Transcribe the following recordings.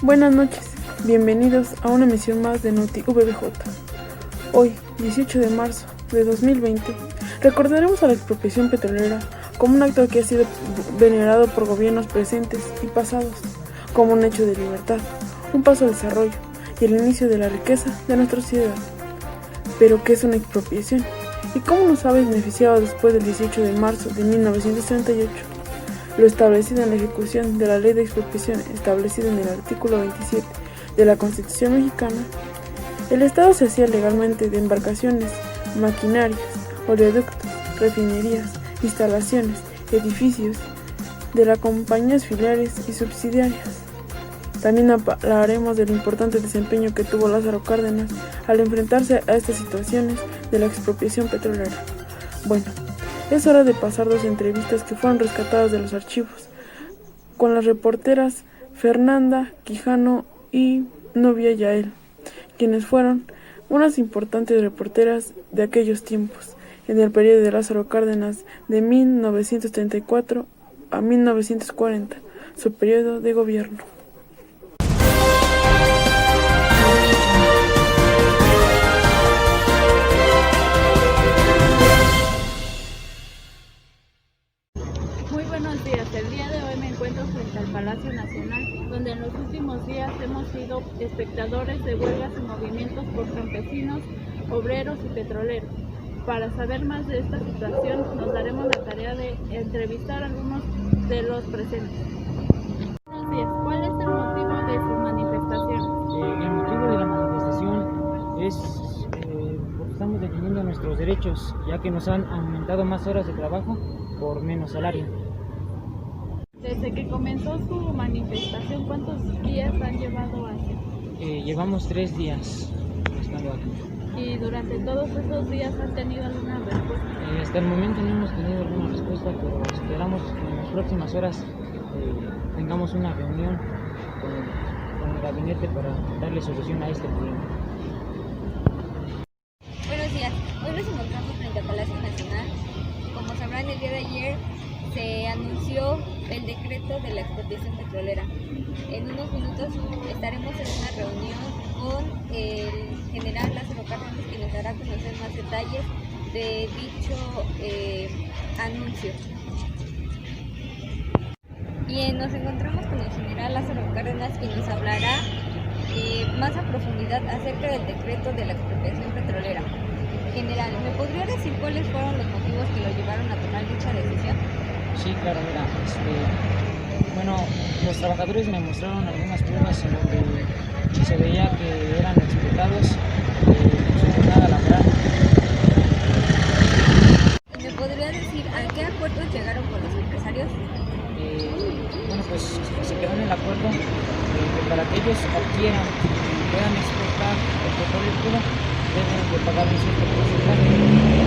Buenas noches, bienvenidos a una emisión más de Noti VBJ. Hoy, 18 de marzo de 2020, recordaremos a la expropiación petrolera como un acto que ha sido venerado por gobiernos presentes y pasados, como un hecho de libertad, un paso al desarrollo y el inicio de la riqueza de nuestra sociedad. Pero, ¿qué es una expropiación? ¿Y cómo nos ha beneficiado después del 18 de marzo de 1938? Lo establecido en la ejecución de la Ley de Expropiación, establecida en el artículo 27 de la Constitución mexicana, el Estado se hacía legalmente de embarcaciones, maquinarias, oleoductos, refinerías, instalaciones, edificios, de las compañías filiales y subsidiarias. También hablaremos del importante desempeño que tuvo Lázaro Cárdenas al enfrentarse a estas situaciones de la expropiación petrolera. Bueno, es hora de pasar dos entrevistas que fueron rescatadas de los archivos, con las reporteras Fernanda Quijano y Novia Yael, quienes fueron unas importantes reporteras de aquellos tiempos, en el periodo de Lázaro Cárdenas de 1934 a 1940, su periodo de gobierno. Muy buenos días, el día de hoy me encuentro frente al Palacio Nacional, donde en los últimos días hemos sido espectadores de huelgas y movimientos por campesinos, obreros y petroleros. Para saber más de esta situación, nos daremos la tarea de entrevistar a algunos de los presentes. Buenos días, ¿cuál es el motivo de sus manifestaciones? El motivo de la manifestación es porque estamos defendiendo nuestros derechos, ya que nos han aumentado más horas de trabajo por menos salario. Desde que comenzó su manifestación, ¿cuántos días han llevado así? Llevamos 3 días estando aquí. Y durante todos esos días han tenido alguna respuesta. Hasta el momento no hemos tenido alguna respuesta, pero esperamos que en las próximas horas tengamos una reunión con el gabinete para darle solución a este problema. Buenos días, hoy nos encontramos frente al Palacio Nacional. Como sabrán, el día de ayer se anunció el decreto de la expropiación petrolera. En unos minutos estaremos en una reunión con el general Lázaro Cárdenas, que nos dará a conocer más detalles de dicho anuncio. Y nos encontramos con el general Lázaro Cárdenas, quien nos hablará más a profundidad acerca del decreto de la expropiación petrolera. General, ¿me podría decir cuáles fueron los motivos que lo llevaron a tomar dicha decisión? Sí, claro, mira, los trabajadores me mostraron algunas pruebas en donde se veía que eran explotados en su jornada laboral. ¿Me podría decir a qué acuerdos llegaron con los empresarios? Pues se quedó en el acuerdo que para que ellos adquieran y puedan exportar el petróleo crudo deben de pagar un cierto porcentaje,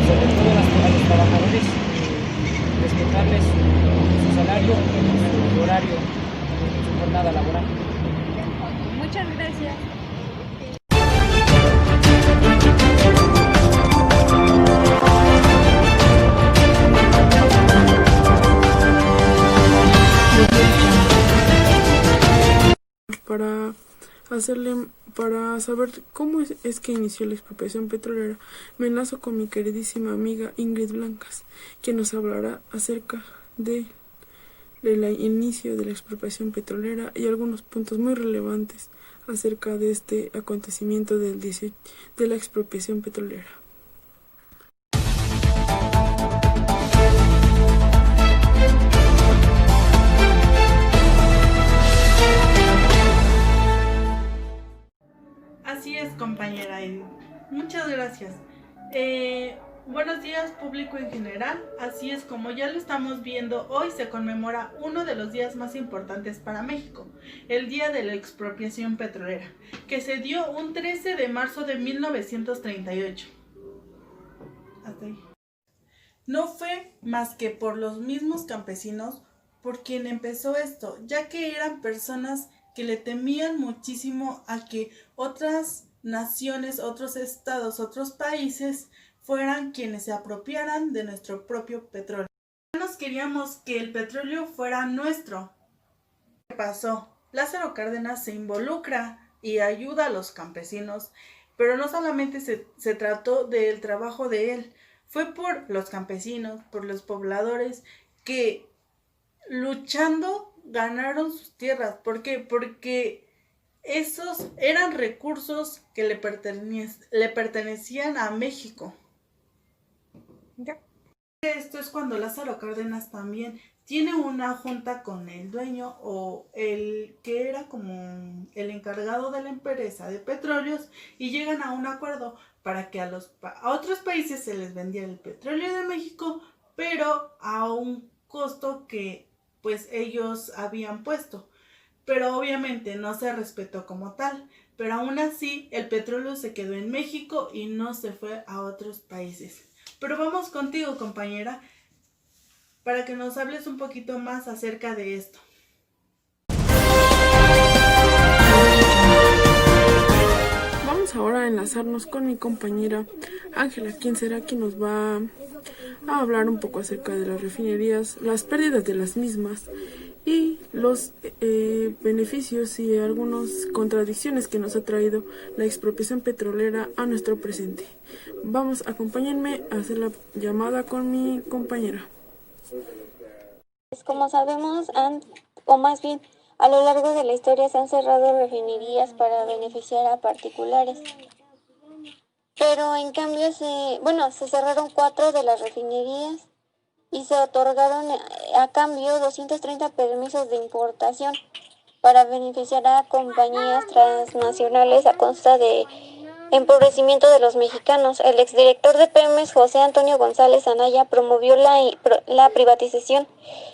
sobre todo a los trabajadores, respetarles su salario y su horario, su jornada laboral. Muchas gracias. Para saber cómo es que inició la expropiación petrolera, me enlazo con mi queridísima amiga Ingrid Blancas, quien nos hablará acerca del inicio de la expropiación petrolera y algunos puntos muy relevantes acerca de este acontecimiento de la expropiación petrolera. Así es, compañera Edith. Muchas gracias. Buenos días, público en general. Así es, como ya lo estamos viendo, hoy se conmemora uno de los días más importantes para México, el Día de la Expropiación Petrolera, que se dio un 13 de marzo de 1938. Hasta ahí. No fue más que por los mismos campesinos por quien empezó esto, ya que eran personas que le temían muchísimo a que otras naciones, otros estados, otros países fueran quienes se apropiaran de nuestro propio petróleo. Nos queríamos que el petróleo fuera nuestro. ¿Qué pasó? Lázaro Cárdenas se involucra y ayuda a los campesinos, pero no solamente se trató del trabajo de él, fue por los campesinos, por los pobladores que luchando ganaron sus tierras. ¿Por qué? Porque esos eran recursos que le pertenecían a México. Ya. Esto es cuando Lázaro Cárdenas también tiene una junta con el dueño o el que era como el encargado de la empresa de petróleos y llegan a un acuerdo para que a otros países se les vendiera el petróleo de México, pero a un costo que pues ellos habían puesto. Pero obviamente no se respetó como tal, pero aún así el petróleo se quedó en México y no se fue a otros países. Pero vamos contigo, compañera, para que nos hables un poquito más acerca de esto. Vamos ahora a enlazarnos con mi compañera Ángela, quien será quien nos va a hablar un poco acerca de las refinerías, las pérdidas de las mismas y los beneficios y algunas contradicciones que nos ha traído la expropiación petrolera a nuestro presente. Vamos, acompáñenme a hacer la llamada con mi compañera. Como sabemos, o más bien, a lo largo de la historia se han cerrado refinerías para beneficiar a particulares. Pero en cambio se cerraron 4 de las refinerías y se otorgaron a cambio 230 permisos de importación para beneficiar a compañías transnacionales a costa de empobrecimiento de los mexicanos. El exdirector de Pemex, José Antonio González Anaya, promovió la privatización,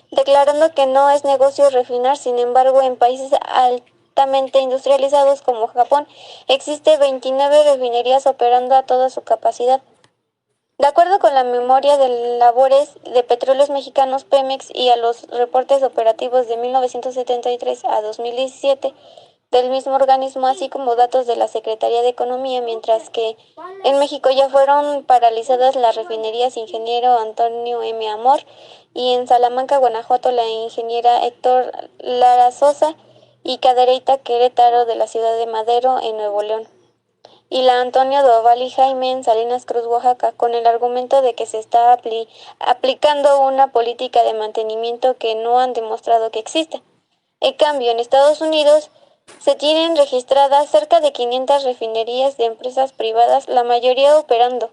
declarando que no es negocio refinar. Sin embargo, en países altamente industrializados como Japón, existe 29 refinerías operando a toda su capacidad. De acuerdo con la memoria de labores de Petróleos Mexicanos Pemex y a los reportes operativos de 1973 a 2017 del mismo organismo, así como datos de la Secretaría de Economía, mientras que en México ya fueron paralizadas las refinerías Ingeniero Antonio M. Amor y en Salamanca, Guanajuato, la ingeniera Héctor Lara Sosa y Cadereyta Querétaro de la ciudad de Madero en Nuevo León, y la Antonio Doval y Jaime en Salinas Cruz, Oaxaca, con el argumento de que se está aplicando una política de mantenimiento que no han demostrado que exista. En cambio, en Estados Unidos se tienen registradas cerca de 500 refinerías de empresas privadas, la mayoría operando.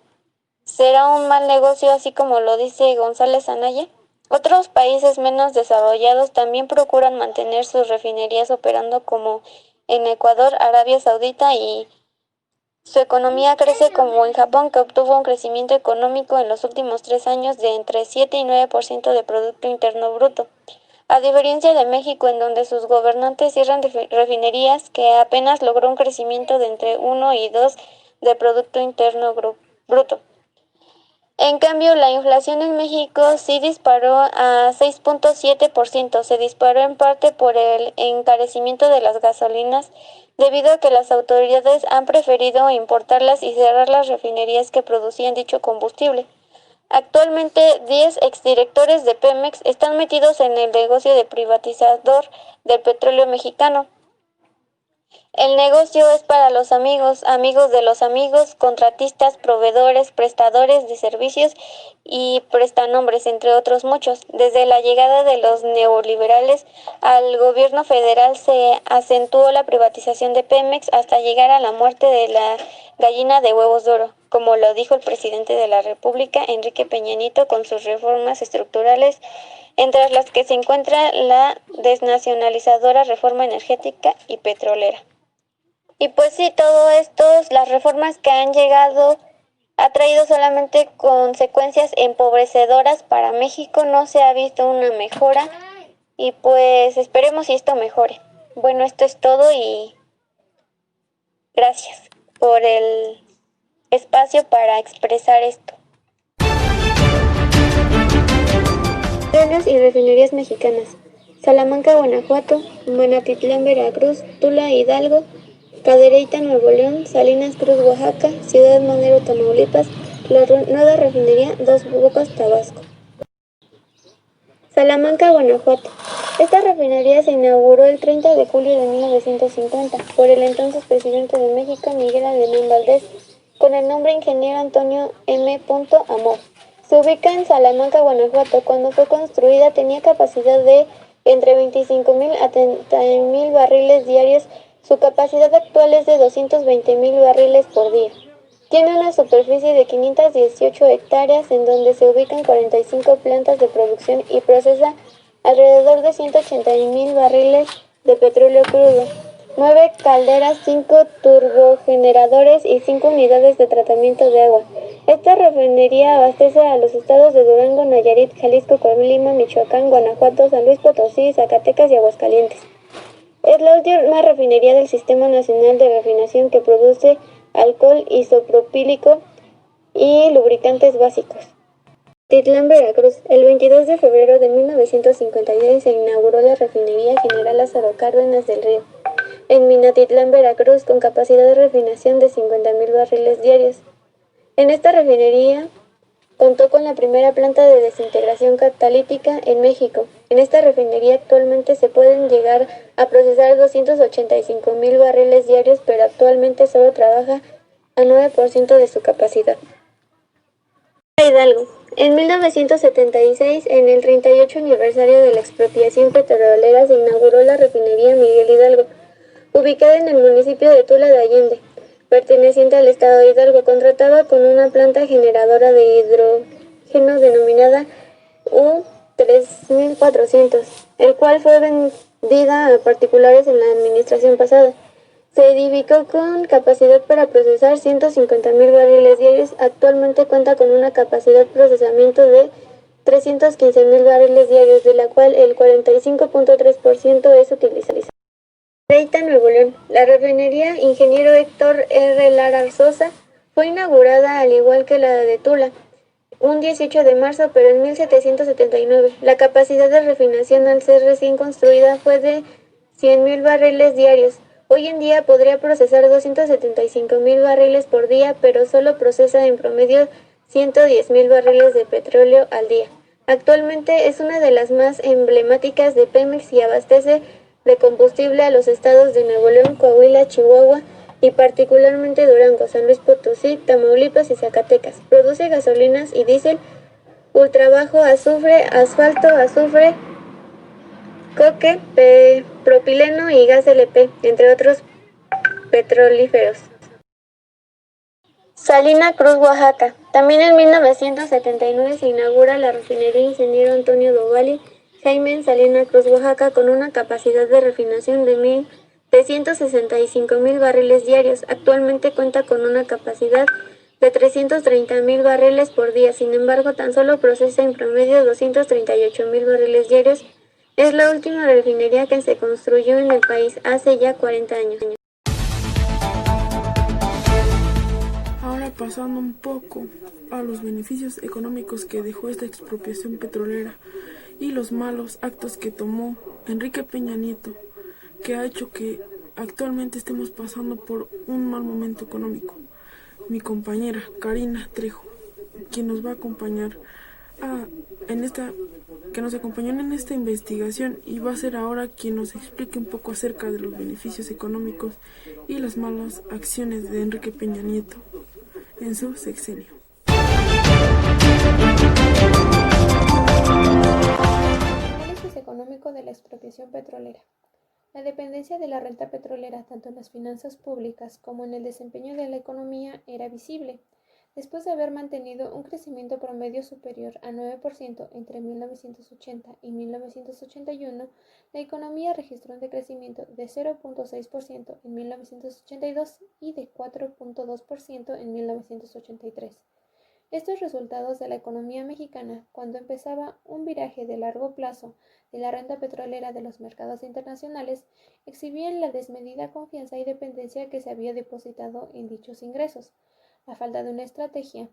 ¿Será un mal negocio, así como lo dice González Anaya? Otros países menos desarrollados también procuran mantener sus refinerías operando, como en Ecuador, Arabia Saudita, y su economía crece, como en Japón, que obtuvo un crecimiento económico en los últimos 3 años de entre 7 y 9% de Producto Interno Bruto. A diferencia de México, en donde sus gobernantes cierran refinerías, que apenas logró un crecimiento de entre 1 y 2 de Producto Interno Bruto. En cambio, la inflación en México sí disparó a 6.7%. Se disparó en parte por el encarecimiento de las gasolinas, debido a que las autoridades han preferido importarlas y cerrar las refinerías que producían dicho combustible. Actualmente, 10 exdirectores de Pemex están metidos en el negocio de privatizador del petróleo mexicano. El negocio es para los amigos, amigos de los amigos, contratistas, proveedores, prestadores de servicios y prestanombres, entre otros muchos. Desde la llegada de los neoliberales al gobierno federal se acentuó la privatización de Pemex hasta llegar a la muerte de la gallina de huevos de oro, como lo dijo el presidente de la República, Enrique Peña Nieto, con sus reformas estructurales, entre las que se encuentra la desnacionalizadora reforma energética y petrolera. Y pues sí, todo esto, las reformas que han llegado, ha traído solamente consecuencias empobrecedoras para México. No se ha visto una mejora y pues esperemos si esto mejore. Bueno, esto es todo y gracias por el espacio para expresar esto. Petroleos y refinerías mexicanas: Salamanca, Guanajuato; Manatitlán, Veracruz; Tula, Hidalgo; Cadereyta, Nuevo León; Salinas Cruz, Oaxaca; Ciudad Madero, Tamaulipas; la nueva refinería Dos Bocas, Tabasco. Salamanca, Guanajuato: Esta refinería se inauguró el 30 de julio de 1950 por el entonces presidente de México, Miguel Alemán Valdés, con el nombre Ingeniero Antonio M. Amor. Se ubica en Salamanca, Guanajuato. Cuando fue construida tenía capacidad de entre 25,000 a 30,000 barriles diarios. Su capacidad actual es de 220,000 barriles por día. Tiene una superficie de 518 hectáreas en donde se ubican 45 plantas de producción y procesa alrededor de 180,000 barriles de petróleo crudo, 9 calderas, 5 turbogeneradores y 5 unidades de tratamiento de agua. Esta refinería abastece a los estados de Durango, Nayarit, Jalisco, Colima, Michoacán, Guanajuato, San Luis Potosí, Zacatecas y Aguascalientes. Es la última refinería del Sistema Nacional de Refinación que produce alcohol isopropílico y lubricantes básicos. Minatitlán, Veracruz. El 22 de febrero de 1956 se inauguró la Refinería General Lázaro Cárdenas del Río, en Minatitlán, Veracruz, con capacidad de refinación de 50,000 barriles diarios. En esta refinería contó con la primera planta de desintegración catalítica en México. En esta refinería actualmente se pueden llegar a procesar 285,000 barriles diarios, pero actualmente solo trabaja a 9% de su capacidad. Hidalgo. En 1976, en el 38 aniversario de la expropiación petrolera, se inauguró la refinería Miguel Hidalgo, ubicada en el municipio de Tula de Allende, perteneciente al estado de Hidalgo. Contrataba con una planta generadora de hidrógeno denominada U-3400, el cual fue vendida a particulares en la administración pasada. Se edificó con capacidad para procesar 150,000 barriles diarios. Actualmente cuenta con una capacidad de procesamiento de 315,000 barriles diarios, de la cual el 45,3% es utilizado. Reita, Nuevo León. La refinería Ingeniero Héctor R. Lara Sosa fue inaugurada al igual que la de Tula un 18 de marzo, pero en 1779. La capacidad de refinación al ser recién construida fue de 100,000 barriles diarios. Hoy en día podría procesar 275,000 barriles por día, pero solo procesa en promedio 110,000 barriles de petróleo al día. Actualmente es una de las más emblemáticas de Pemex y abastece de combustible a los estados de Nuevo León, Coahuila, Chihuahua y particularmente Durango, San Luis Potosí, Tamaulipas y Zacatecas. Produce gasolinas y diésel, ultrabajo azufre, asfalto, azufre, coque, propileno y gas LP, entre otros petrolíferos. Salina Cruz, Oaxaca. También en 1979 se inaugura la refinería Ingeniero Antonio Dovalí Jaime en Salina Cruz, Oaxaca, con una capacidad de refinación de 165,000 barriles diarios. Actualmente cuenta con una capacidad de 330,000 barriles por día. Sin embargo, tan solo procesa en promedio 238,000 barriles diarios. Es la última refinería que se construyó en el país hace ya 40 años. Ahora pasando un poco a los beneficios económicos que dejó esta expropiación petrolera y los malos actos que tomó Enrique Peña Nieto, que ha hecho que actualmente estemos pasando por un mal momento económico. Mi compañera Karina Trejo, quien nos va a acompañar que nos acompañó en esta investigación y va a ser ahora quien nos explique un poco acerca de los beneficios económicos y las malas acciones de Enrique Peña Nieto en su sexenio. Análisis económico de la expropiación petrolera. La dependencia de la renta petrolera, tanto en las finanzas públicas como en el desempeño de la economía, era visible. Después de haber mantenido un crecimiento promedio superior a 9% entre 1980 y 1981, la economía registró un decrecimiento de 0,6% en 1982 y de 4,2% en 1983. Estos resultados de la economía mexicana, cuando empezaba un viraje de largo plazo de la renta petrolera de los mercados internacionales, exhibían la desmedida confianza y dependencia que se había depositado en dichos ingresos, la falta de una estrategia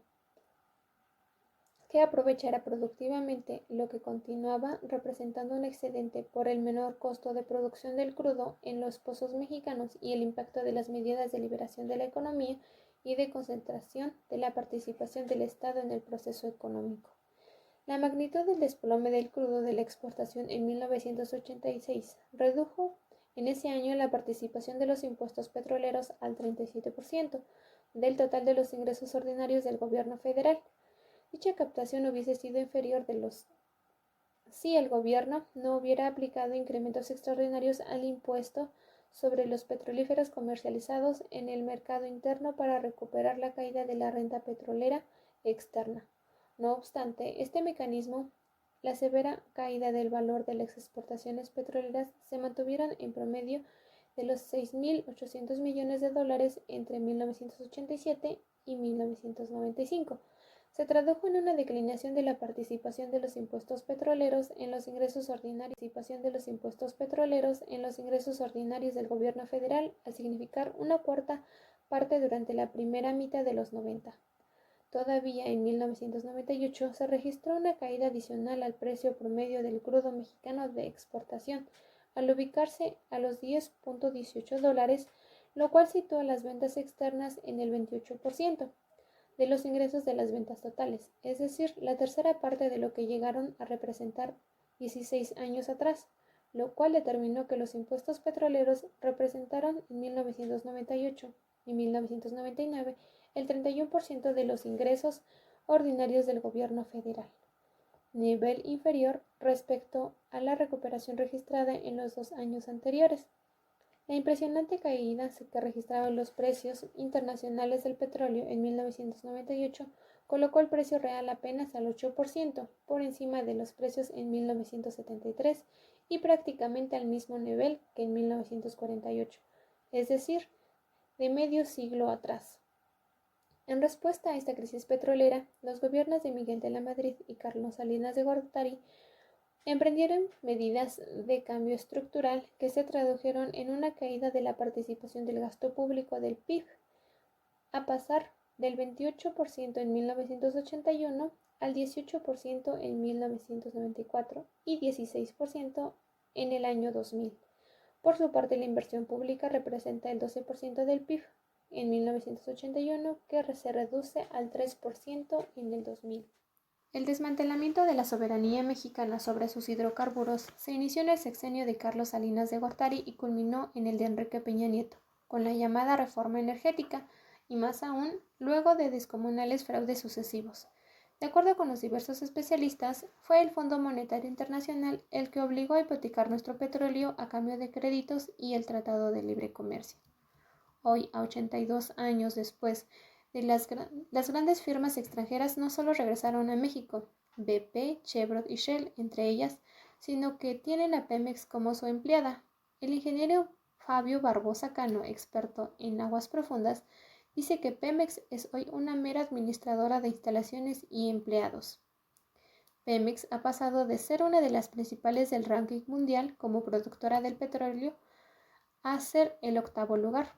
que aprovechara productivamente lo que continuaba representando un excedente por el menor costo de producción del crudo en los pozos mexicanos y el impacto de las medidas de liberación de la economía y de concentración de la participación del Estado en el proceso económico. La magnitud del desplome del crudo de la exportación en 1986 redujo en ese año la participación de los impuestos petroleros al 37% del total de los ingresos ordinarios del gobierno federal. Dicha captación hubiese sido inferior si el gobierno no hubiera aplicado incrementos extraordinarios al impuesto sobre los petrolíferos comercializados en el mercado interno para recuperar la caída de la renta petrolera externa. No obstante, este mecanismo, la severa caída del valor de las exportaciones petroleras se mantuvieron en promedio de los 6.800 millones de dólares entre 1987 y 1995. Se tradujo en una declinación de la participación de los impuestos petroleros en los ingresos ordinarios del gobierno federal, al significar una cuarta parte durante la primera mitad de los 90. Todavía en 1998 se registró una caída adicional al precio promedio del crudo mexicano de exportación, al ubicarse a los $10.18, lo cual situó las ventas externas en el 28% de los ingresos de las ventas totales, es decir, la tercera parte de lo que llegaron a representar 16 años atrás, lo cual determinó que los impuestos petroleros representaron en 1998 y 1999 el 31% de los ingresos ordinarios del gobierno federal, nivel inferior respecto a la recuperación registrada en los 2 años anteriores. La impresionante caída que registraron los precios internacionales del petróleo en 1998 colocó el precio real apenas al 8% por encima de los precios en 1973 y prácticamente al mismo nivel que en 1948, es decir, de medio siglo atrás. En respuesta a esta crisis petrolera, los gobiernos de Miguel de la Madrid y Carlos Salinas de Gortari emprendieron medidas de cambio estructural que se tradujeron en una caída de la participación del gasto público del PIB, a pasar del 28% en 1981 al 18% en 1994 y 16% en el año 2000. Por su parte, la inversión pública representa el 12% del PIB en 1981, que se reduce al 3% en el 2000. El desmantelamiento de la soberanía mexicana sobre sus hidrocarburos se inició en el sexenio de Carlos Salinas de Gortari y culminó en el de Enrique Peña Nieto, con la llamada reforma energética, y más aún, luego de descomunales fraudes sucesivos. De acuerdo con los diversos especialistas, fue el Fondo Monetario Internacional el que obligó a hipotecar nuestro petróleo a cambio de créditos y el Tratado de Libre Comercio. Hoy, a 82 años después, las grandes firmas extranjeras no solo regresaron a México, BP, Chevron y Shell entre ellas, sino que tienen a Pemex como su empleada. El ingeniero Fabio Barbosa Cano, experto en aguas profundas, dice que Pemex es hoy una mera administradora de instalaciones y empleados. Pemex ha pasado de ser una de las principales del ranking mundial como productora del petróleo a ser el 8º lugar.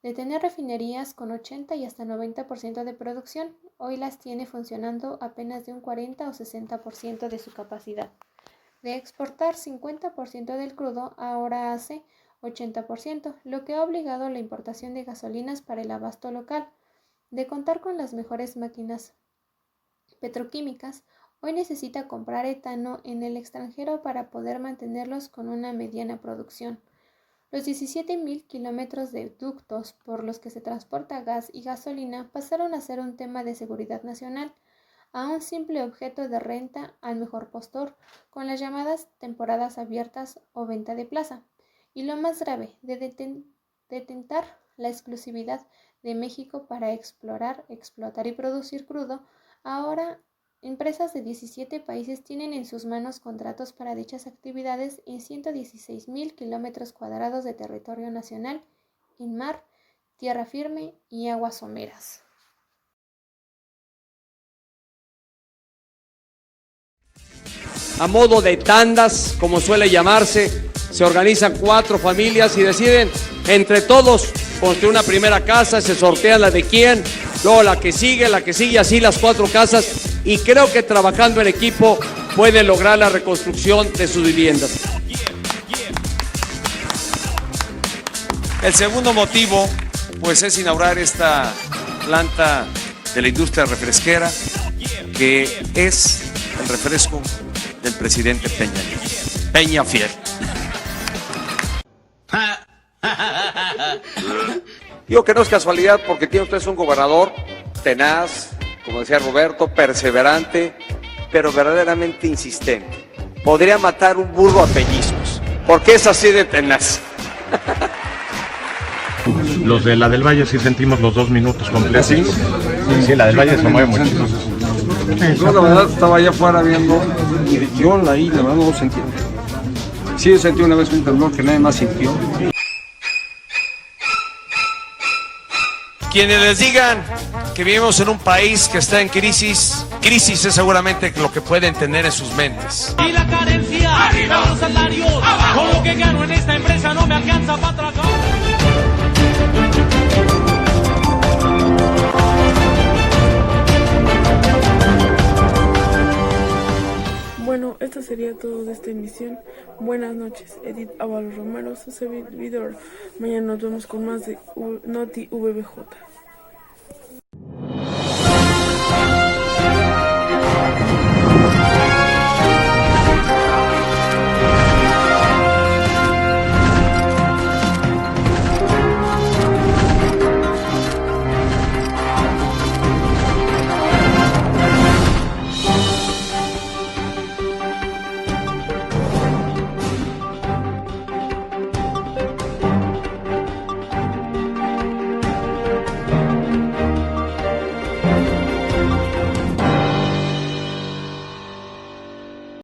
De tener refinerías con 80 y hasta 90% de producción, hoy las tiene funcionando apenas de un 40 o 60% de su capacidad. De exportar 50% del crudo, ahora hace 80%, lo que ha obligado a la importación de gasolinas para el abasto local. De contar con las mejores máquinas petroquímicas, hoy necesita comprar etano en el extranjero para poder mantenerlos con una mediana producción. Los 17.000 kilómetros de ductos por los que se transporta gas y gasolina pasaron a ser un tema de seguridad nacional, a un simple objeto de renta al mejor postor, con las llamadas temporadas abiertas o venta de plaza. Y lo más grave, de detentar la exclusividad de México para explorar, explotar y producir crudo, ahora empresas de 17 países tienen en sus manos contratos para dichas actividades en 116.000 kilómetros cuadrados de territorio nacional, en mar, tierra firme y aguas someras. A modo de tandas, como suele llamarse, se organizan 4 familias y deciden entre todos construir una primera casa, se sortea la de quién, luego la que sigue, así las 4 casas, y creo que trabajando en equipo pueden lograr la reconstrucción de sus viviendas. El segundo motivo, pues, es inaugurar esta planta de la industria refresquera, que es el refresco del presidente Peña Nieto. Peña fiel. Digo que no es casualidad porque tiene usted un gobernador tenaz, como decía Roberto, perseverante, pero verdaderamente insistente. Podría matar un burro a pellizcos, porque es así de tenaz. Los de la del Valle sí sentimos los 2 minutos completos. Sí, la del Valle se mueve mucho. Yo la verdad estaba allá afuera viendo y yo ahí la verdad no lo sentí. Sí sentí una vez un temblor que nadie más sintió. Quienes les digan que vivimos en un país que está en crisis es seguramente lo que pueden tener en sus mentes. Y la carencia, arriba los salarios, abajo. Con lo que gano en esta empresa no me alcanza para tragar. Bueno, esto sería todo de esta emisión. Buenas noches, Edith Ábalos Romero, su servidor. Mañana nos vemos con más de Noti VBJ.